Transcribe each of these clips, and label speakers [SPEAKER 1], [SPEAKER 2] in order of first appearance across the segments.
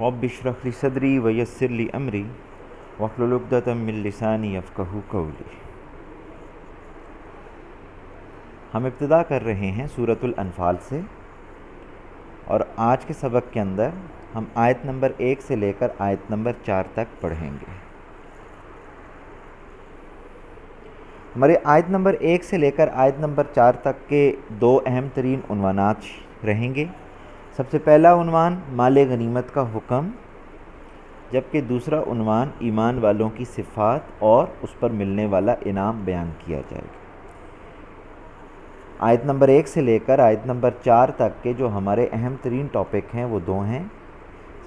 [SPEAKER 1] رب اشرح لی صدری ویسر لی امری واحلل عقدۃ من لسانی یفقہوا قولی۔ ہم ابتدا کر رہے ہیں سورۃ الانفال سے، اور آج کے سبق کے اندر ہم آیت نمبر 1 سے لے کر آیت نمبر 4 تک پڑھیں گے۔ ہمارے آیت نمبر 1 سے لے کر آیت نمبر 4 تک کے دو اہم ترین عنوانات رہیں گے۔ سب سے پہلا عنوان مال غنیمت کا حکم، جبکہ دوسرا عنوان ایمان والوں کی صفات اور اس پر ملنے والا انعام بیان کیا جائے گا۔ آیت نمبر 1 سے لے کر آیت نمبر 4 تک کے جو ہمارے اہم ترین ٹاپک ہیں وہ دو ہیں۔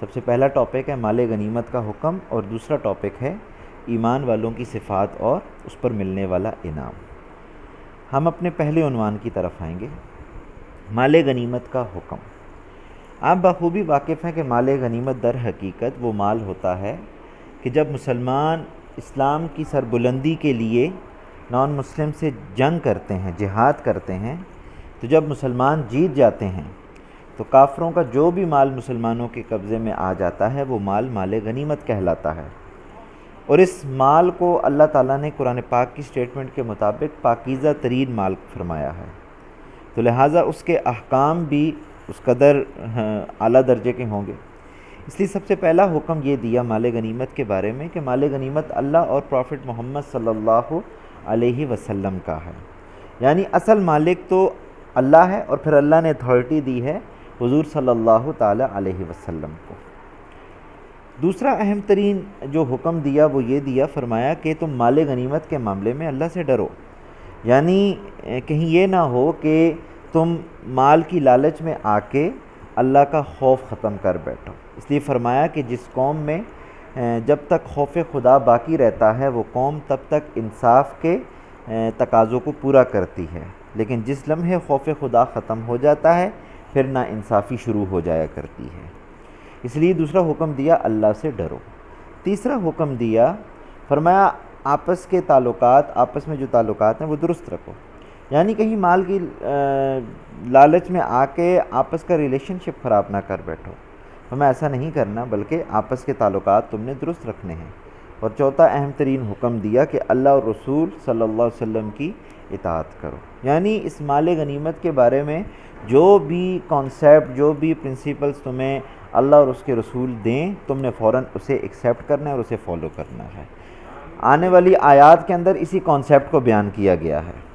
[SPEAKER 1] سب سے پہلا ٹاپک ہے مال غنیمت کا حکم، اور دوسرا ٹاپک ہے ایمان والوں کی صفات اور اس پر ملنے والا انعام۔ ہم اپنے پہلے عنوان کی طرف آئیں گے، مال غنیمت کا حکم۔ آپ بخوبی واقف ہیں کہ مال غنیمت در حقیقت وہ مال ہوتا ہے کہ جب مسلمان اسلام کی سربلندی کے لیے نان مسلم سے جنگ کرتے ہیں، جہاد کرتے ہیں، تو جب مسلمان جیت جاتے ہیں تو کافروں کا جو بھی مال مسلمانوں کے قبضے میں آ جاتا ہے وہ مال غنیمت کہلاتا ہے، اور اس مال کو اللہ تعالیٰ نے قرآن پاک کی سٹیٹمنٹ کے مطابق پاکیزہ ترین مال فرمایا ہے، تو لہٰذا اس کے احکام بھی اس قدر اعلیٰ درجے کے ہوں گے۔ اس لیے سب سے پہلا حکم یہ دیا مال غنیمت کے بارے میں کہ مال غنیمت اللہ اور پروفٹ محمد صلی اللہ علیہ وسلم کا ہے، یعنی اصل مالک تو اللہ ہے، اور پھر اللہ نے اتھارٹی دی ہے حضور صلی اللہ تعالی علیہ وسلم کو۔ دوسرا اہم ترین جو حکم دیا وہ یہ دیا، فرمایا کہ تم مال غنیمت کے معاملے میں اللہ سے ڈرو، یعنی کہیں یہ نہ ہو کہ تم مال کی لالچ میں آ کے اللہ کا خوف ختم کر بیٹھو۔ اس لیے فرمایا کہ جس قوم میں جب تک خوف خدا باقی رہتا ہے وہ قوم تب تک انصاف کے تقاضوں کو پورا کرتی ہے، لیکن جس لمحے خوف خدا ختم ہو جاتا ہے پھر نا انصافی شروع ہو جایا کرتی ہے۔ اس لیے دوسرا حکم دیا اللہ سے ڈرو۔ تیسرا حکم دیا، فرمایا آپس کے تعلقات، آپس میں جو تعلقات ہیں وہ درست رکھو، یعنی کہیں مال کی لالچ میں آ کے آپس کا ریلیشن شپ خراب نہ کر بیٹھو، ہمیں ایسا نہیں کرنا، بلکہ آپس کے تعلقات تم نے درست رکھنے ہیں۔ اور چوتھا اہم ترین حکم دیا کہ اللہ اور رسول صلی اللہ علیہ وسلم کی اطاعت کرو، یعنی اس مال غنیمت کے بارے میں جو بھی کانسیپٹ، جو بھی پرنسپلز تمہیں اللہ اور اس کے رسول دیں، تم نے فوراً اسے ایکسیپٹ کرنا ہے اور اسے فالو کرنا ہے۔ آنے والی آیات کے اندر اسی کانسیپٹ کو بیان کیا گیا ہے۔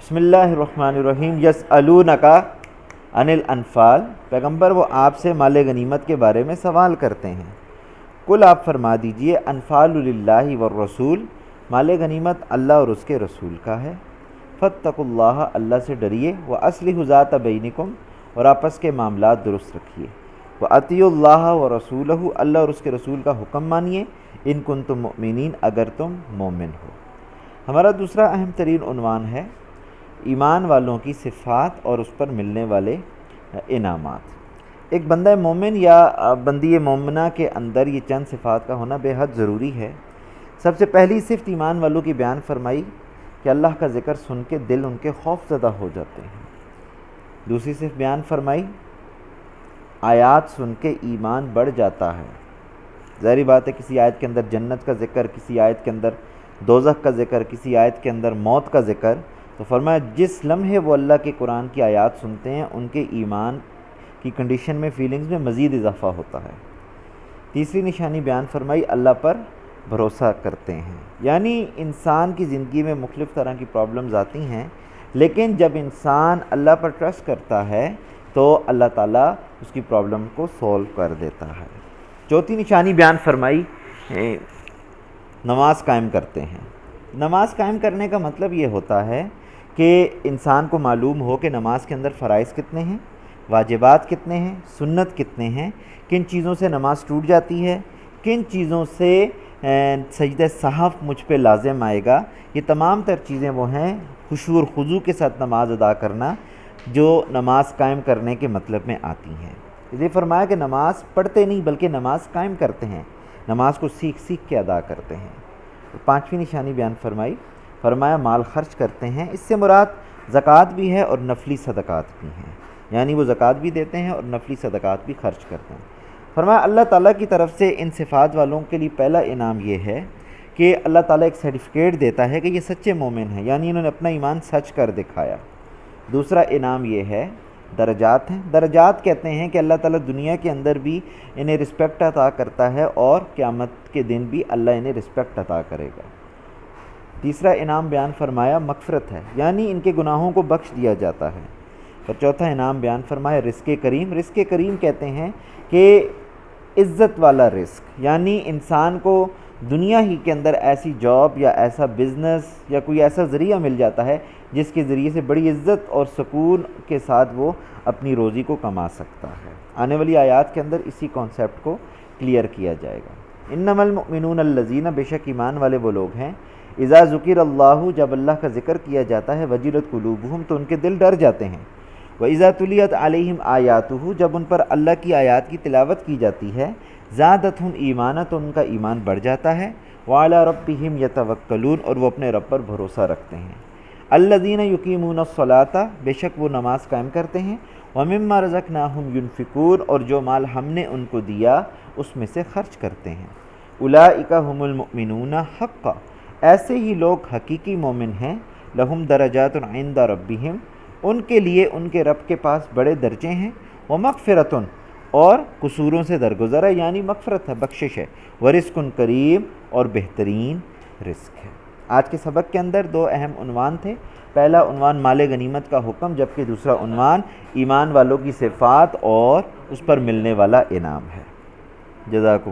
[SPEAKER 1] بسم اللہ الرحمن الرحیم۔ یسألونک عن الانفال، پیغمبر وہ آپ سے مال غنیمت کے بارے میں سوال کرتے ہیں۔ کل آپ فرما دیجئے انفال للہ والرسول، مال غنیمت اللہ اور اس کے رسول کا ہے۔ فاتقوا اللہ، اللہ سے ڈریے، واصلحوا ذات بینکم، اور آپس کے معاملات درست رکھیے۔ واطیعوا اللہ ورسولہ، اللہ اور اس کے رسول کا حکم مانیے، ان کنتم مؤمنین، اگر تم مومن ہو۔ ہمارا دوسرا اہم ترین عنوان ہے ایمان والوں کی صفات اور اس پر ملنے والے انعامات۔ ایک بندہ مومن یا بندی مومنہ کے اندر یہ چند صفات کا ہونا بے حد ضروری ہے۔ سب سے پہلی صفت ایمان والوں کی بیان فرمائی کہ اللہ کا ذکر سن کے دل ان کے خوف زدہ ہو جاتے ہیں۔ دوسری صفت بیان فرمائی آیات سن کے ایمان بڑھ جاتا ہے۔ ظاہری بات ہے کسی آیت کے اندر جنت کا ذکر، کسی آیت کے اندر دوزخ کا ذکر، کسی آیت کے اندر موت کا ذکر، تو فرمایا جس لمحے وہ اللہ کے قرآن کی آیات سنتے ہیں ان کے ایمان کی کنڈیشن میں، فیلنگز میں مزید اضافہ ہوتا ہے۔ تیسری نشانی بیان فرمائی اللہ پر بھروسہ کرتے ہیں، یعنی انسان کی زندگی میں مختلف طرح کی پرابلمز آتی ہیں، لیکن جب انسان اللہ پر ٹرسٹ کرتا ہے تو اللہ تعالیٰ اس کی پرابلم کو سولو کر دیتا ہے۔ چوتھی نشانی بیان فرمائی نماز قائم کرتے ہیں۔ نماز قائم کرنے کا مطلب یہ ہوتا ہے کہ انسان کو معلوم ہو کہ نماز کے اندر فرائض کتنے ہیں، واجبات کتنے ہیں، سنت کتنے ہیں، کن چیزوں سے نماز ٹوٹ جاتی ہے، کن چیزوں سے سجدہ صحف مجھ پہ لازم آئے گا۔ یہ تمام تر چیزیں وہ ہیں خشوع اور خضوع کے ساتھ نماز ادا کرنا جو نماز قائم کرنے کے مطلب میں آتی ہیں۔ یہ فرمایا کہ نماز پڑھتے نہیں بلکہ نماز قائم کرتے ہیں، نماز کو سیکھ سیکھ کے ادا کرتے ہیں۔ پانچویں نشانی بیان فرمائی، فرمایا مال خرچ کرتے ہیں، اس سے مراد زکوٰۃ بھی ہے اور نفلی صدقات بھی ہیں، یعنی وہ زکوٰۃ بھی دیتے ہیں اور نفلی صدقات بھی خرچ کرتے ہیں۔ فرمایا اللہ تعالیٰ کی طرف سے ان صفات والوں کے لیے پہلا انعام یہ ہے کہ اللہ تعالیٰ ایک سرٹیفکیٹ دیتا ہے کہ یہ سچے مومن ہیں، یعنی انہوں نے اپنا ایمان سچ کر دکھایا۔ دوسرا انعام یہ ہے درجات ہیں۔ درجات کہتے ہیں کہ اللہ تعالیٰ دنیا کے اندر بھی انہیں رسپیکٹ عطا کرتا ہے اور قیامت کے دن بھی اللہ انہیں رسپیکٹ عطا کرے گا۔ تیسرا انعام بیان فرمایا مغفرت ہے، یعنی ان کے گناہوں کو بخش دیا جاتا ہے۔ اور چوتھا انعام بیان فرمایا رزق کریم۔ رزق کریم کہتے ہیں کہ عزت والا رزق، یعنی انسان کو دنیا ہی کے اندر ایسی جاب یا ایسا بزنس یا کوئی ایسا ذریعہ مل جاتا ہے جس کے ذریعے سے بڑی عزت اور سکون کے ساتھ وہ اپنی روزی کو کما سکتا ہے۔ آنے والی آیات کے اندر اسی کانسیپٹ کو کلیئر کیا جائے گا۔ انما المؤمنون الذین، بے شک ایمان والے وہ لوگ ہیں، اذا ذکر اللہ، جب اللہ کا ذکر کیا جاتا ہے، وجلت قلوبہم، تو ان کے دل ڈر جاتے ہیں، وَإِذَا تُلِيَتْ عَلَيْهِمْ آیَاتُهُ، جب ان پر اللہ کی آیات کی تلاوت کی جاتی ہے، زادتہم ایمانا، تو ان کا ایمان بڑھ جاتا ہے، وَعَلَىٰ رَبِّهِمْ يَتَوَكَّلُونَ، اور وہ اپنے رب پر بھروسہ رکھتے ہیں۔ الَّذِينَ يُقِيمُونَ الصَّلَاةَ، بے شک وہ نماز قائم کرتے ہیں، وَمِمَّا رَزَقْنَاهُمْ يُنْفِقُونَ، اور جو مال ہم نے ان کو دیا اس میں سے خرچ کرتے ہیں۔ أُولَٰئِكَ هُمُ الْمُؤْمِنُونَ حَقًّا، ایسے ہی لوگ حقیقی مومن ہیں، لَهُمْ دَرَجَاتٌ عِندَ رَبِّهِمْ، ان کے لیے ان کے رب کے پاس بڑے درجے ہیں، وَمَغْفِرَةٌ، اور قصوروں سے درگزر ہے، یعنی مغفرت ہے، بخشش ہے، وَرِزْقٌ کریم، اور بہترین رزق ہے۔ آج کے سبق کے اندر دو اہم عنوان تھے۔ پہلا عنوان مال غنیمت کا حکم، جبکہ دوسرا عنوان ایمان والوں کی صفات اور اس پر ملنے والا انعام ہے۔ جزاکم